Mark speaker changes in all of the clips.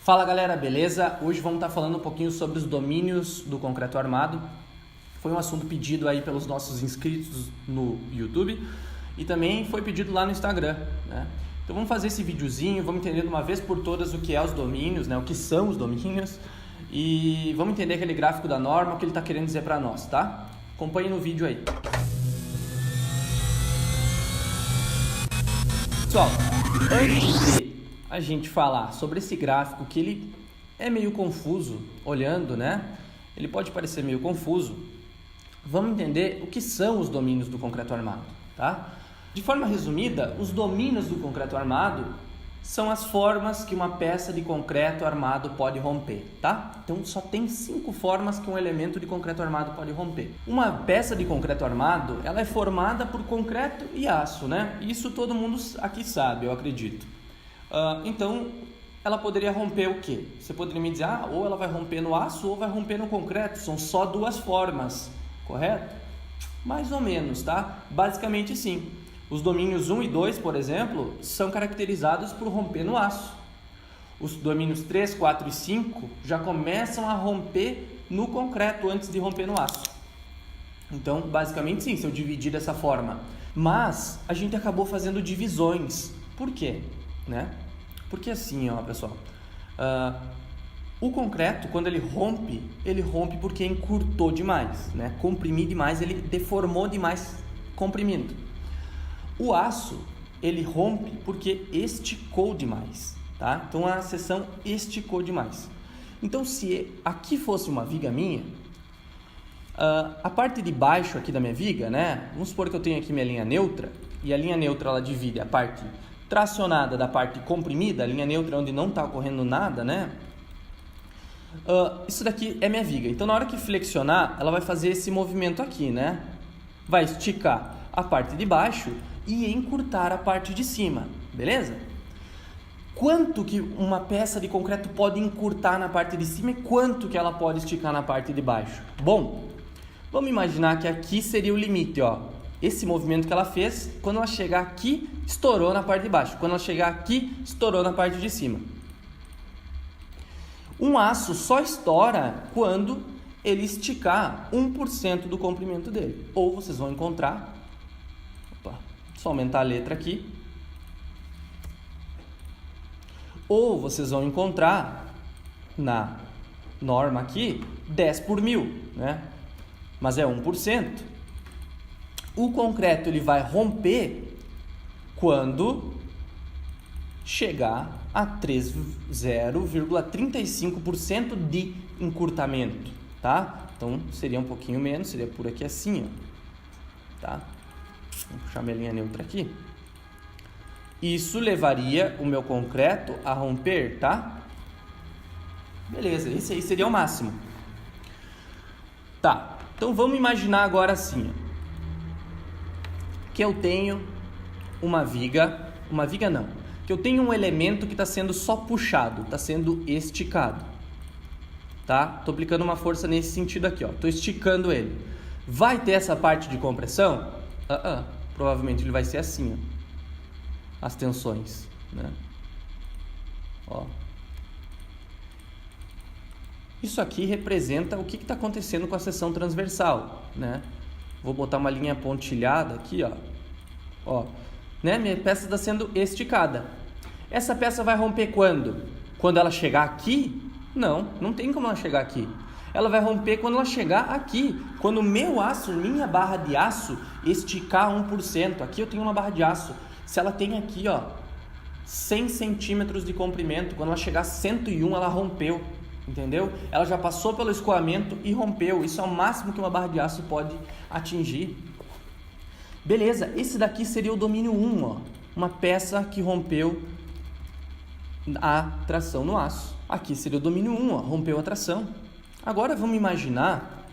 Speaker 1: Fala galera, beleza? Hoje vamos estar falando um pouquinho sobre os domínios do concreto armado. Foi um assunto pedido aí pelos nossos inscritos no YouTube e também foi pedido lá no Instagram, né? Então vamos fazer esse videozinho, vamos entender de uma vez por todas o que é os domínios, né? O que são os domínios e vamos entender aquele gráfico da norma, o que ele está querendo dizer para nós, tá? Acompanhe no vídeo aí. Pessoal, antes de a gente falar sobre esse gráfico, que ele é meio confuso, olhando, né? Ele pode parecer meio confuso. Vamos entender o que são os domínios do concreto armado, tá? De forma resumida, os domínios do concreto armado são as formas que uma peça de concreto armado pode romper, tá? Então só tem 5 formas que um elemento de concreto armado pode romper. Uma peça de concreto armado, ela é formada por concreto e aço, né? Isso todo mundo aqui sabe, eu acredito. Então, ela poderia romper o quê? Você poderia me dizer, ou ela vai romper no aço ou vai romper no concreto. São só 2 formas, correto? Mais ou menos, tá? Basicamente sim. Os domínios 1 e 2, por exemplo, são caracterizados por romper no aço. Os domínios 3, 4 e 5 já começam a romper no concreto antes de romper no aço. Então, basicamente sim, se eu dividir dessa forma. Mas a gente acabou fazendo divisões. Por quê? Né? Porque assim, ó, pessoal, o concreto, quando ele rompe porque encurtou demais, né? Comprimir demais, ele deformou demais comprimindo. O aço, ele rompe porque esticou demais, tá? Então a seção esticou demais. Então se aqui fosse uma viga minha, a parte de baixo aqui da minha viga, né? Vamos supor que eu tenho aqui minha linha neutra, e a linha neutra ela divide a parte tracionada da parte comprimida, a linha neutra onde não está ocorrendo nada, né? Isso daqui é minha viga. Então, na hora que flexionar, ela vai fazer esse movimento aqui, né? Vai esticar a parte de baixo e encurtar a parte de cima, beleza? Quanto que uma peça de concreto pode encurtar na parte de cima e quanto que ela pode esticar na parte de baixo? Bom, vamos imaginar que aqui seria o limite, ó. Esse movimento que ela fez, quando ela chegar aqui, estourou na parte de baixo. Quando ela chegar aqui, estourou na parte de cima. Um aço só estoura quando ele esticar 1% do comprimento dele. Ou vocês vão encontrar... só aumentar a letra aqui. Ou vocês vão encontrar na norma aqui 10 por 1000, né? Mas é 1%. O concreto ele vai romper quando chegar a 0,35% de encurtamento, tá? Então seria um pouquinho menos, seria por aqui assim, ó, tá? Vou puxar minha linha neutra aqui. Isso levaria o meu concreto a romper, tá? Beleza, esse aí seria o máximo. Tá, então vamos imaginar agora assim, ó, que eu tenho que eu tenho um elemento que está sendo só puxado, está sendo esticado, tá? Estou aplicando uma força nesse sentido aqui, ó, estou esticando ele. Vai ter essa parte de compressão? Provavelmente ele vai ser assim, ó, as tensões, né? Ó. Isso aqui representa o que está acontecendo com a seção transversal, né? Vou botar uma linha pontilhada aqui, ó, né? Minha peça está sendo esticada. Essa peça vai romper quando? Quando ela chegar aqui? Não tem como ela chegar aqui. Ela vai romper quando ela chegar aqui. Quando o meu aço, minha barra de aço, esticar 1%. Aqui eu tenho uma barra de aço. Se ela tem aqui, ó, 100 centímetros de comprimento, quando ela chegar a 101, ela rompeu. Entendeu? Ela já passou pelo escoamento e rompeu. Isso é o máximo que uma barra de aço pode atingir. Beleza, esse daqui seria o domínio 1, ó. Uma peça que rompeu a tração no aço. Aqui seria o domínio 1, ó, rompeu a tração. Agora vamos imaginar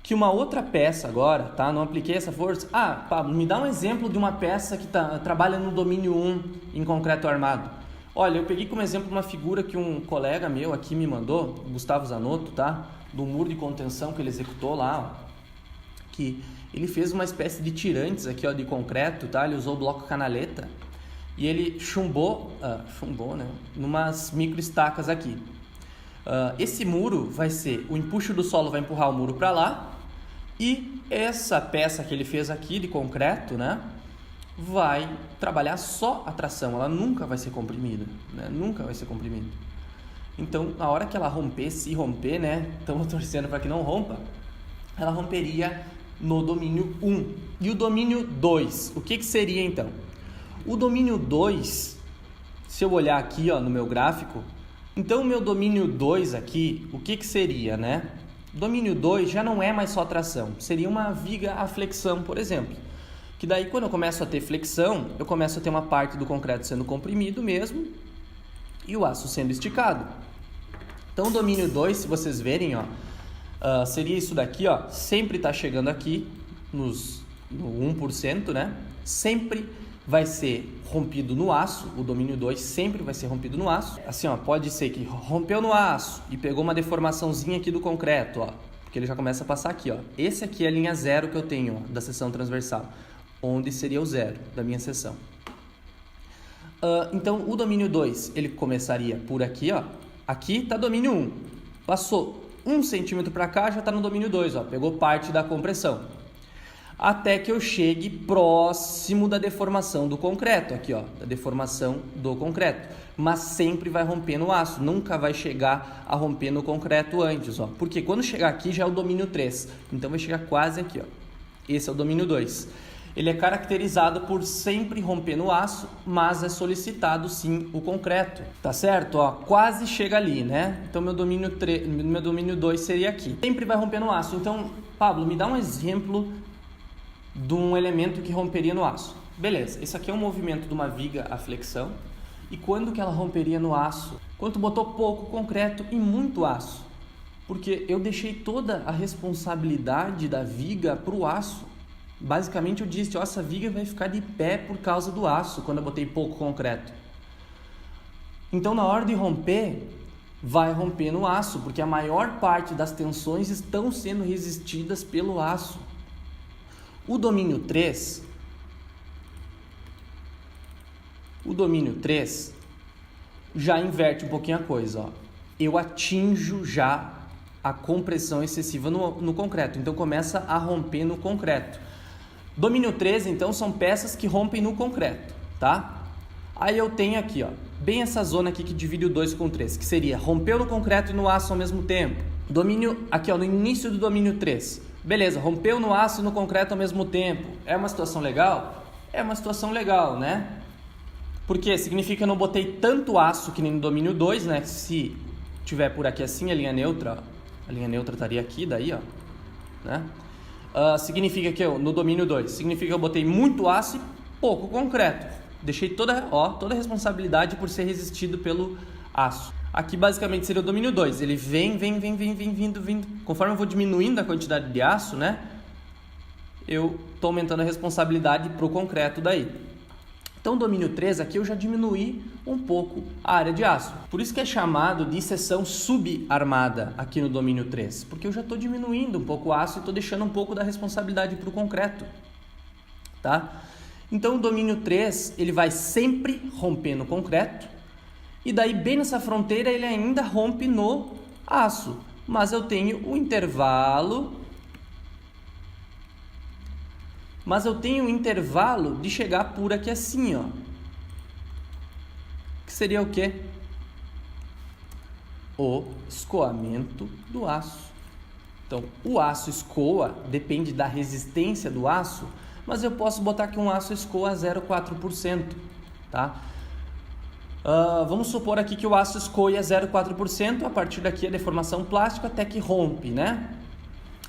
Speaker 1: que uma outra peça agora, tá? Não apliquei essa força. Pablo, me dá um exemplo de uma peça que trabalha no domínio 1 em concreto armado. Olha, eu peguei como exemplo uma figura que um colega meu aqui me mandou, Gustavo Zanotto, tá? Do muro de contenção que ele executou lá, ó, que ele fez uma espécie de tirantes aqui, ó, de concreto, tá? Ele usou o bloco canaleta e ele chumbou, né, numas microestacas aqui. Esse muro vai ser, o empuxo do solo vai empurrar o muro para lá, e essa peça que ele fez aqui de concreto, né, vai trabalhar só a tração, ela nunca vai ser comprimida, né, nunca vai ser comprimida. Então, na hora que ela romper, se romper, né, estamos torcendo para que não rompa, ela romperia no domínio 1. E o domínio 2, o que seria então? O domínio 2, se eu olhar aqui, ó, no meu gráfico, então o meu domínio 2 aqui, o que seria, né? Domínio 2 já não é mais só tração, seria uma viga à flexão, por exemplo. Que daí quando eu começo a ter flexão, eu começo a ter uma parte do concreto sendo comprimido mesmo e o aço sendo esticado. Então o domínio 2, se vocês verem, ó, seria isso daqui, ó, sempre está chegando aqui no 1%, né? Sempre vai ser rompido no aço, o domínio 2 sempre vai ser rompido no aço. Assim, ó, pode ser que rompeu no aço e pegou uma deformaçãozinha aqui do concreto, ó, porque ele já começa a passar aqui, ó. Esse aqui é a linha 0 que eu tenho, ó, da seção transversal, onde seria o 0 da minha seção. Então, o domínio 2, ele começaria por aqui, ó. Aqui está domínio 1. Passou 1 centímetro para cá, já está no domínio 2, ó. Pegou parte da compressão. Até que eu chegue próximo da deformação do concreto, aqui, ó, da deformação do concreto. Mas sempre vai romper no aço, nunca vai chegar a romper no concreto antes, ó. Porque quando chegar aqui já é o domínio 3, então vai chegar quase aqui, ó. Esse é o domínio 2. Ele é caracterizado por sempre romper no aço, mas é solicitado sim o concreto, tá certo? Ó, quase chega ali, né? Então meu domínio 2 seria aqui. Sempre vai romper no aço. Então, Pablo, me dá um exemplo de um elemento que romperia no aço. Beleza, esse aqui é um movimento de uma viga à flexão. E quando que ela romperia no aço? Quando tu botou pouco concreto e muito aço. Porque eu deixei toda a responsabilidade da viga para o aço. Basicamente eu disse, ó, essa viga vai ficar de pé por causa do aço, quando eu botei pouco concreto. Então na hora de romper, vai romper no aço, porque a maior parte das tensões estão sendo resistidas pelo aço. O domínio 3 já inverte um pouquinho a coisa, ó. Eu atinjo já a compressão excessiva no concreto, então começa a romper no concreto. Domínio 3, então, são peças que rompem no concreto, tá? Aí eu tenho aqui, ó, bem essa zona aqui que divide o 2 com o 3, que seria rompeu no concreto e no aço ao mesmo tempo. Domínio, aqui, ó, no início do domínio 3. Beleza, rompeu no aço e no concreto ao mesmo tempo. É uma situação legal? É uma situação legal, né? Porque significa que eu não botei tanto aço que nem no domínio 2, né? Se tiver por aqui assim, a linha neutra, ó, a linha neutra estaria aqui, daí, ó, né? Significa que eu, no domínio 2, significa que eu botei muito aço e pouco concreto. Deixei toda a responsabilidade por ser resistido pelo aço. Aqui basicamente seria o domínio 2. Ele vem, vindo. Conforme eu vou diminuindo a quantidade de aço, né? Eu estou aumentando a responsabilidade para o concreto daí. Então, o domínio 3 aqui eu já diminuí um pouco a área de aço. Por isso que é chamado de seção subarmada aqui no domínio 3. Porque eu já estou diminuindo um pouco o aço e estou deixando um pouco da responsabilidade para o concreto. Tá? Então, o domínio 3 ele vai sempre romper no concreto. E daí, bem nessa fronteira, ele ainda rompe no aço. Mas eu tenho um intervalo... de chegar por aqui assim, ó. Que seria o quê? O escoamento do aço. Então, o aço escoa, depende da resistência do aço, mas eu posso botar que um aço escoa a 0,4%, tá? Vamos supor aqui que o aço escoe a 0,4%, a partir daqui a deformação plástica até que rompe, né?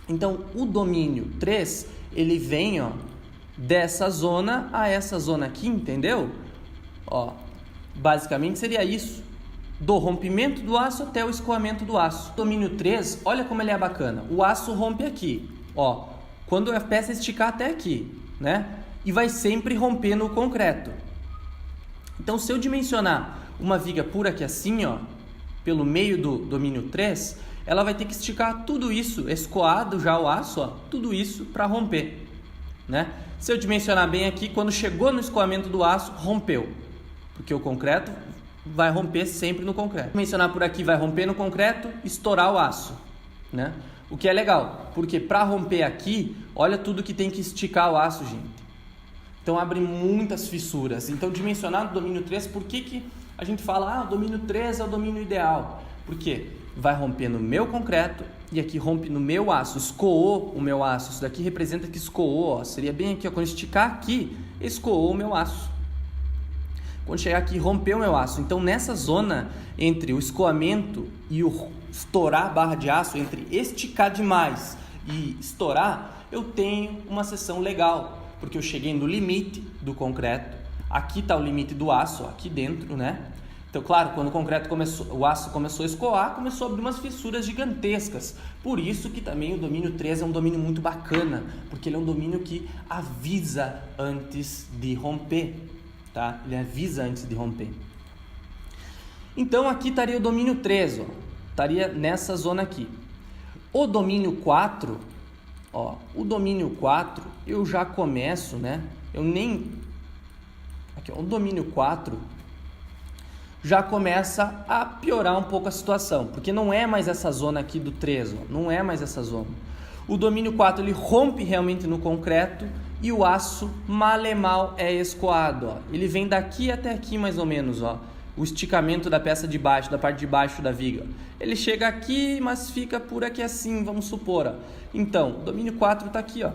Speaker 1: Então, o domínio 3, ele vem, ó, dessa zona a essa zona aqui, entendeu? Ó, basicamente seria isso. Do rompimento do aço até o escoamento do aço. Domínio 3, olha como ele é bacana. O aço rompe aqui, ó. Quando a peça esticar até aqui, né? E vai sempre romper no concreto. Então, se eu dimensionar uma viga por aqui assim, ó, pelo meio do domínio 3, ela vai ter que esticar tudo isso, escoado já o aço, ó, tudo isso para romper, né? Se eu dimensionar bem aqui, quando chegou no escoamento do aço, rompeu. porque o concreto vai romper sempre no concreto. Vou mencionar por aqui, vai romper no concreto, estourar o aço, né? O que é legal, porque para romper aqui, olha tudo que tem que esticar o aço, gente. Então abre muitas fissuras. Então dimensionar no domínio 3, por que a gente fala, o domínio 3 é o domínio ideal? Porque vai romper no meu concreto e aqui rompe no meu aço, escoou o meu aço. Isso daqui representa que escoou, ó. Seria bem aqui, ó, quando esticar aqui, escoou o meu aço. Quando chegar aqui, rompeu o meu aço. Então nessa zona entre o escoamento e o estourar a barra de aço, entre esticar demais e estourar, eu tenho uma seção legal, porque eu cheguei no limite do concreto. Aqui está o limite do aço, ó, aqui dentro, né? Então, claro, quando o aço começou a escoar, começou a abrir umas fissuras gigantescas. Por isso que também o domínio 3 é um domínio muito bacana, porque ele é um domínio que avisa antes de romper, tá? Ele avisa antes de romper. Então, aqui estaria o domínio 3, ó. Estaria nessa zona aqui. O domínio 4, ó, o domínio 4, eu já começo, né? Aqui, ó, o domínio 4 já começa a piorar um pouco a situação, porque não é mais essa zona aqui do 3, ó, não é mais essa zona. O domínio 4, ele rompe realmente no concreto e o aço mal é escoado, ó. Ele vem daqui até aqui mais ou menos, ó. O esticamento da peça de baixo, da parte de baixo da viga. Ele chega aqui, mas fica por aqui assim, vamos supor, ó. Então, o domínio 4 está aqui, ó.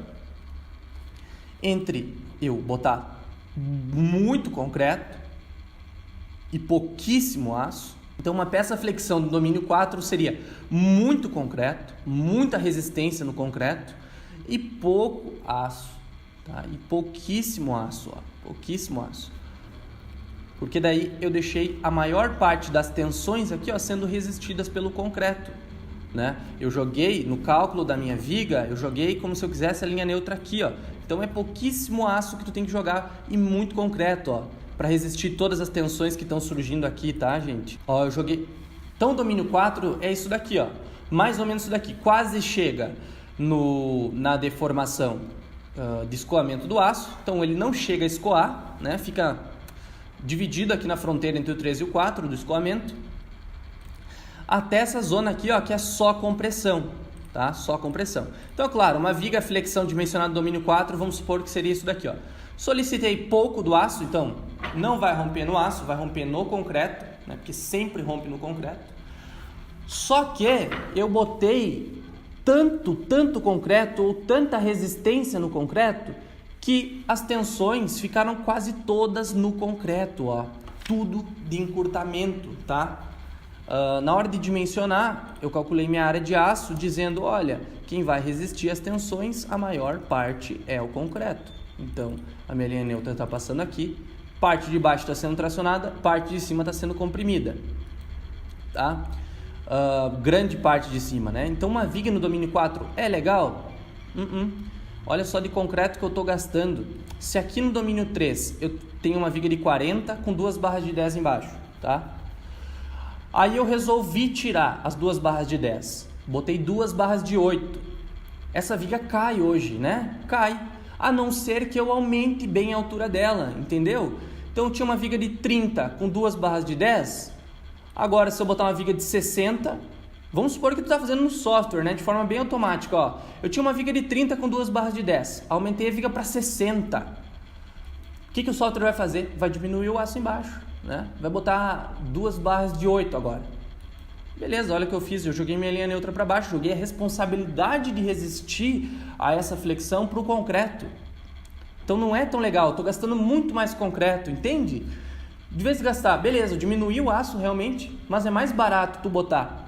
Speaker 1: Entre eu botar muito concreto e pouquíssimo aço. Então, uma peça flexão do domínio 4 seria muito concreto, muita resistência no concreto e pouco aço, tá? E pouquíssimo aço, ó. Pouquíssimo aço. Porque daí eu deixei a maior parte das tensões aqui, ó, sendo resistidas pelo concreto, né? Eu joguei no cálculo da minha viga, eu joguei como se eu quisesse a linha neutra aqui, ó. Então é pouquíssimo aço que tu tem que jogar e muito concreto, ó, para resistir todas as tensões que estão surgindo aqui, tá, gente? Ó, eu joguei. Então o domínio 4 é isso daqui, ó. Mais ou menos isso daqui, quase chega na deformação de escoamento do aço. Então ele não chega a escoar, né? Fica dividido aqui na fronteira entre o 3 e o 4 do escoamento, até essa zona aqui, ó, que é só compressão, tá? Só compressão. Então, claro, uma viga flexão dimensionada do domínio 4, vamos supor que seria isso daqui, ó. Solicitei pouco do aço, então não vai romper no aço, vai romper no concreto, né? Porque sempre rompe no concreto. Só que eu botei tanto concreto ou tanta resistência no concreto que as tensões ficaram quase todas no concreto, ó. Tudo de encurtamento, tá? Na hora de dimensionar, eu calculei minha área de aço dizendo, olha, quem vai resistir às tensões, a maior parte é o concreto. Então, a minha linha neutra está passando aqui, parte de baixo está sendo tracionada, parte de cima está sendo comprimida, tá? Grande parte de cima, né? Então, uma viga no domínio 4 é legal? Olha só de concreto que eu estou gastando. Se aqui no domínio 3 eu tenho uma viga de 40 com 2 barras de 10 embaixo, tá? Aí eu resolvi tirar as 2 barras de 10. Botei 2 barras de 8. Essa viga cai hoje, né? Cai. A não ser que eu aumente bem a altura dela, entendeu? Então eu tinha uma viga de 30 com 2 barras de 10. Agora, se eu botar uma viga de 60... Vamos supor que tu está fazendo no software, né? De forma bem automática, ó. Eu tinha uma viga de 30 com 2 barras de 10. Aumentei a viga para 60. O que o software vai fazer? Vai diminuir o aço embaixo, né? Vai botar 2 barras de 8 agora. Beleza, olha o que eu fiz. Eu joguei minha linha neutra para baixo. Joguei a responsabilidade de resistir a essa flexão para o concreto. Então não é tão legal. Estou gastando muito mais concreto, entende? De vez em gastar, beleza, eu diminuí o aço realmente, mas é mais barato tu botar...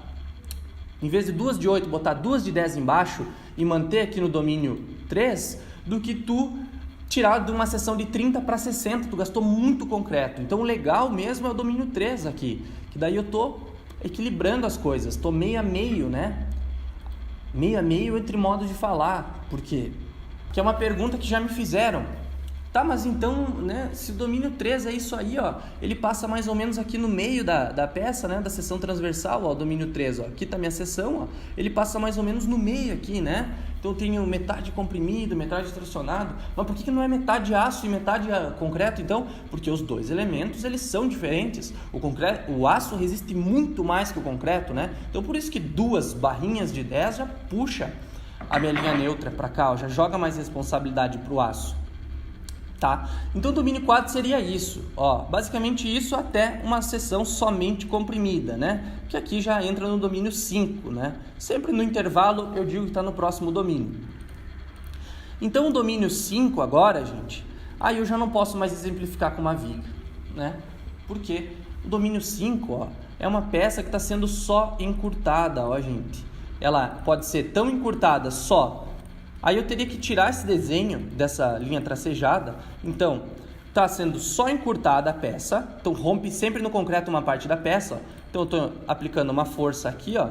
Speaker 1: Em vez de 2 de 8, botar 2 de 10 embaixo e manter aqui no domínio 3, do que tu tirar de uma seção de 30 para 60. Tu gastou muito concreto. Então, o legal mesmo é o domínio 3 aqui. Que daí eu tô equilibrando as coisas. Tô meio a meio, né? Meio a meio entre modos de falar. Por quê? Que é uma pergunta que já me fizeram. Tá, mas então, né, se o domínio 3 é isso aí, ó, ele passa mais ou menos aqui no meio da peça, né, da seção transversal, ó, o domínio 3, ó, aqui tá minha seção, ó, ele passa mais ou menos no meio aqui, né? Então eu tenho metade comprimido, metade tracionado, mas por que não é metade aço e metade concreto, então? Porque os dois elementos, eles são diferentes, o aço resiste muito mais que o concreto, né? Então por isso que 2 barrinhas de 10 já puxa a minha linha neutra para cá, ó, já joga mais responsabilidade pro aço. Tá? Então o domínio 4 seria isso, ó, basicamente isso até uma seção somente comprimida, né? Que aqui já entra no domínio 5, né? Sempre no intervalo eu digo que está no próximo domínio. Então o domínio 5 agora, gente, aí eu já não posso mais exemplificar com uma viga, né? Porque o domínio 5, ó, é uma peça que está sendo só encurtada, ó, gente. Ela pode ser tão encurtada só. Aí eu teria que tirar esse desenho dessa linha tracejada. Então, está sendo só encurtada a peça. Então, rompe sempre no concreto uma parte da peça. Ó. Então, eu estou aplicando uma força aqui, ó.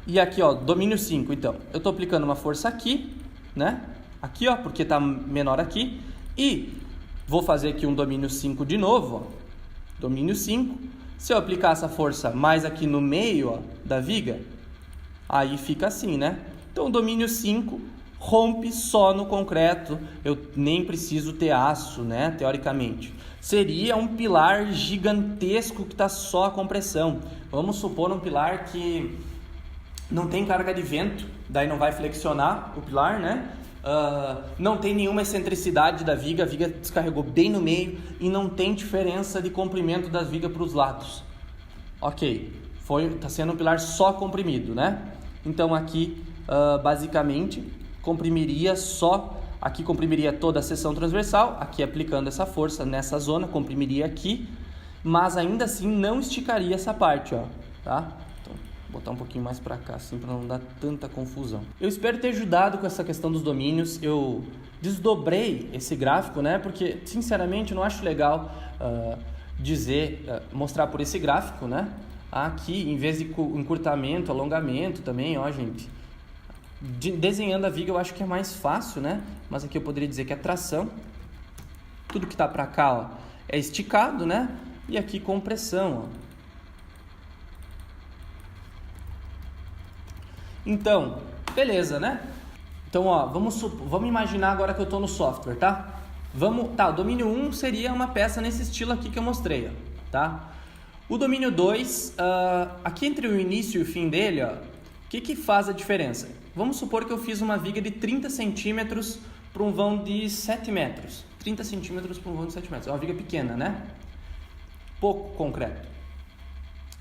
Speaker 1: E aqui, ó, domínio 5. Então, eu estou aplicando uma força aqui, né? Aqui, ó, porque está menor aqui. E vou fazer aqui um domínio 5 de novo, ó. Domínio 5. Se eu aplicar essa força mais aqui no meio, ó, da viga, aí fica assim, né? Então, o domínio 5 rompe só no concreto. Eu nem preciso ter aço, né? Teoricamente. Seria um pilar gigantesco que está só a compressão. Vamos supor um pilar que não tem carga de vento, daí não vai flexionar o pilar, né? Não tem nenhuma excentricidade da viga, a viga descarregou bem no meio e não tem diferença de comprimento das vigas para os lados. Ok, está sendo um pilar só comprimido, né? Então aqui, basicamente, comprimiria só, aqui comprimiria toda a seção transversal, aqui aplicando essa força nessa zona, comprimiria aqui, mas ainda assim não esticaria essa parte, ó, tá? Então, vou botar um pouquinho mais para cá, assim, para não dar tanta confusão. Eu espero ter ajudado com essa questão dos domínios. Eu desdobrei esse gráfico, né? Porque, sinceramente, eu não acho legal mostrar por esse gráfico, né? Aqui, em vez de encurtamento, alongamento também, ó, gente. Desenhando a viga eu acho que é mais fácil, né? Mas aqui eu poderia dizer que é tração. Tudo que tá pra cá, ó, é esticado, né? E aqui compressão, ó. Então, beleza, né? Então, ó, vamos imaginar agora que eu tô no software, tá? O domínio 1 seria uma peça nesse estilo aqui que eu mostrei, ó, tá? O domínio 2, aqui entre o início e o fim dele, ó, o que faz a diferença? Vamos supor que eu fiz uma viga de 30 centímetros para um vão de 7 metros. 30 centímetros para um vão de 7 metros. É uma viga pequena, né? Pouco concreto.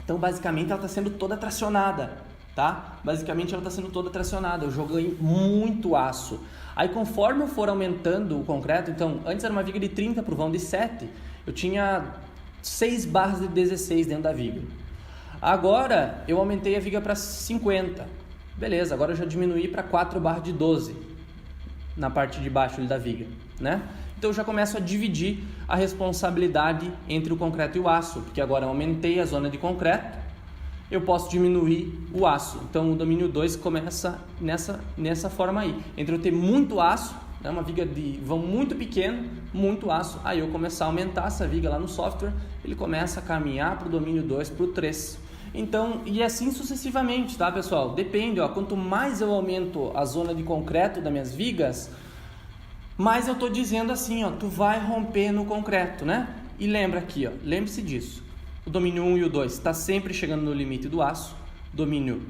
Speaker 1: Então, basicamente, ela está sendo toda tracionada, tá? Basicamente, ela está sendo toda tracionada. Eu joguei muito aço. Aí, conforme eu for aumentando o concreto, então, antes era uma viga de 30 para o vão de 7, eu tinha 6 barras de 16 dentro da viga. Agora eu aumentei a viga para 50. Beleza, agora eu já diminuí para 4 barras de 12 na parte de baixo da viga, né? Então eu já começo a dividir a responsabilidade entre o concreto e o aço, porque agora eu aumentei a zona de concreto, eu posso diminuir o aço. Então o domínio 2 começa nessa forma aí, entre eu ter muito aço, né, uma viga de vão muito pequeno, muito aço, aí eu começar a aumentar essa viga lá no software, ele começa a caminhar para o domínio 2, para o 3. Então, e assim sucessivamente, tá, pessoal? Depende, ó, quanto mais eu aumento a zona de concreto das minhas vigas, mais eu tô dizendo assim, ó, tu vai romper no concreto, né? E lembra aqui, ó, lembre-se disso. O domínio 1 e o 2 está sempre chegando no limite do aço, domínio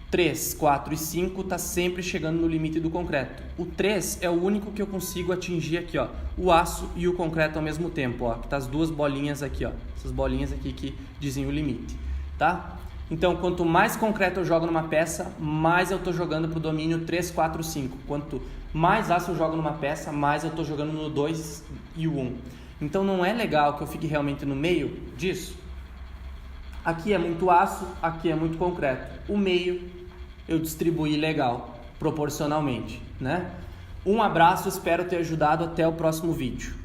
Speaker 1: 3, 4 e 5 está sempre chegando no limite do concreto. O 3 é o único que eu consigo atingir aqui, ó, o aço e o concreto ao mesmo tempo, ó, que tá as duas bolinhas aqui, ó, essas bolinhas aqui que dizem o limite, tá? Então, quanto mais concreto eu jogo numa peça, mais eu estou jogando para o domínio 3, 4, 5. Quanto mais aço eu jogo numa peça, mais eu estou jogando no 2 e o 1. Então, não é legal que eu fique realmente no meio disso. Aqui é muito aço, aqui é muito concreto. O meio eu distribuí legal, proporcionalmente, né? Um abraço, espero ter ajudado. Até o próximo vídeo.